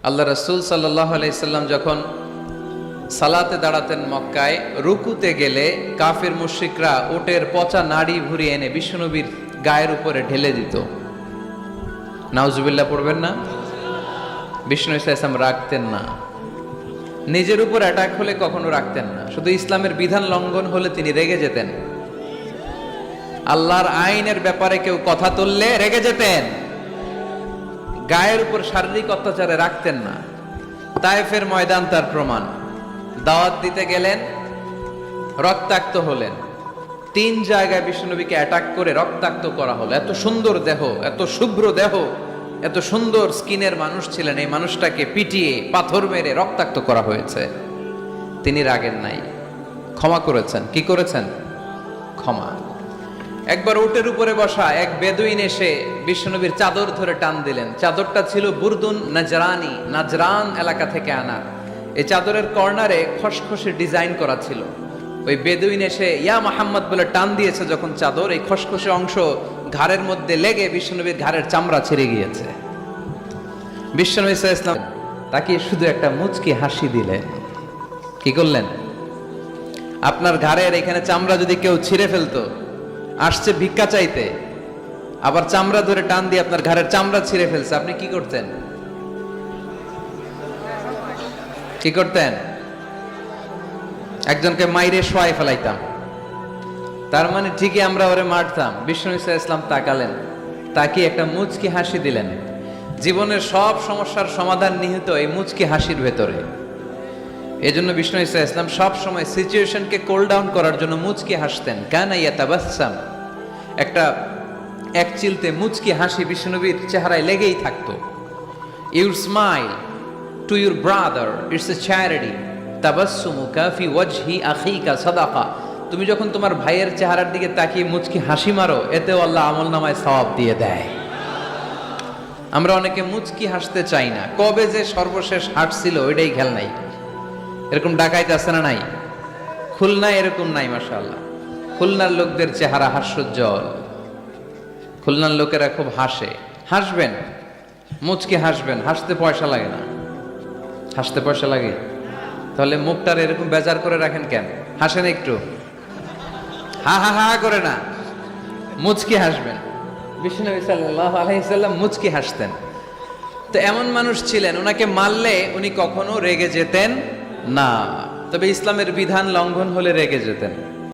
আল্লাহ রাসূল সাল্লাল্লাহু আলাইহি সাল্লাম যখন সালাতে দাঁড়াতেন মক্কায়, রুকুতে গেলে কাফির মুশরিকরা উটের পচা নাড়ি ভুড়ি এনে বিশ্বনবীর গায়ের উপরে ঢেলে দিত। নাউজুবিল্লাহ পড়বেন না? বিষ্ণু ইসলাম রাখতেন না, নিজের উপর অ্যাটাক হলে কখনো রাখতেন না, শুধু ইসলামের বিধান লঙ্ঘন হলে তিনি রেগে যেতেন। আল্লাহর আইনের ব্যাপারে কেউ কথা তুললে রেগে যেতেন। গায়ের উপর শারীরিক অত্যাচারে রাখতেন না। তায়েফের ময়দান তার প্রমাণ। দাওয়াত দিতে গেলেন, রক্তাক্ত হলেন। 3 জায়গায় বিশ্বনবীকে অ্যাটাক করে রক্তাক্ত করা হলো। এত সুন্দর দেহ, এত শুভ্র দেহ, এত সুন্দর স্কিনের মানুষ ছিলেন, এই মানুষটাকে পিটিয়ে পাথর মেরে রক্তাক্ত করা হয়েছে। তিনি রাগেন নাই, ক্ষমা করেছেন। কি করেছেন? ক্ষমা। একবার উটের উপরে বসা এক বেদুইন এসে বিশ্বনবীর চাদর ধরে টান দিলেন। চাদরটা ছিল বুরদুন নাজরানি, নাজরান এলাকা থেকে আনা। এই চাদরের কর্নারে খসখসে ডিজাইন করা ছিল। ওই বেদুইন এসে ইয়া মুহাম্মদ বলে টান দিয়েছে যখন চাদর, এই খসখসে অংশ ঘাড়ের মধ্যে লেগে বিশ্বনবীর ঘাড়ের চামড়া ছিঁড়ে গিয়েছে। বিশ্বনবী সাল্লাল্লাহু আলাইহি ওয়াসাল্লাম তাকে শুধু একটা মুচকি হাসি দিলেন। কি করলেন? আপনার ঘাড়ের এখানে চামড়া যদি কেউ ছিঁড়ে ফেলতো, আসছে ভিক্ষা চাইতে, আবার চামড়া ধরে টান দিয়ে আপনার ঘাড়ের চামড়া ছিঁড়ে ফেলছে, আপনি কি করতেন? কি করতেন? একজনকে মাইরে শোয়াই ফেলাইতাম। তার মানে ঠিকই আমরা ওরে মারতাম। বিষ্ণু ইসলাম তাকালেন, তাকে একটা মুচকি হাসি দিলেন। জীবনের সব সমস্যার সমাধান নিহিত এই মুচকি হাসির ভেতরে। এই জন্য বিষ্ণু ইসলাম সব সময় সিচুয়েশনকে কোল ডাউন করার জন্য মুচকি হাসতেন। কানা ইয়াতাবাসসাম, একটা এক চিলতে মুচকি হাসি বিষ্ণুনবীর চেহারায় লেগেই থাকতো। Your smile to your brother it's a charity, তাবাসসুমুকা ফি ওয়াজহি আখিকা সাদাকা। তুমি যখন তোমার ভাইয়ের চেহারার দিকে তাকিয়ে মুচকি হাসি মারো, এতেও আল্লাহ আমলনামায় সওয়াব দিয়ে দেয়। আমরা অনেকে মুচকি হাসতে চাই না। কবে যে সর্বশেষ হাসছিল ওইটাই খেয়াল নাই। এরকম ডাকাইত আছে না নাই? খুলনায় এরকম নাই মাশাআল্লাহ। খুলনার লোকদের চেহারা হাস্যোজ্জ্বল। খুলনার লোকেরা খুব হাসে। হাসবেন, মুচকি হাসবেন, হাসতে পয়সা লাগে না। হাসতে পয়সা লাগে? তাহলে মুখটার এরকম বেজার করে রাখেন কেন? হাসেন একটু, হা হা হা করে না, মুচকি হাসবেন। বিশ্বনবী সাল্লাল্লাহু আলাইহি ওয়াসাল্লাম মুচকি হাসতেন। তো এমন মানুষ ছিলেন, ওনাকে মারলে উনি কখনো রেগে যেতেন না, তবে ইসলামের বিধান লঙ্ঘন হলে রেগে যেতেন।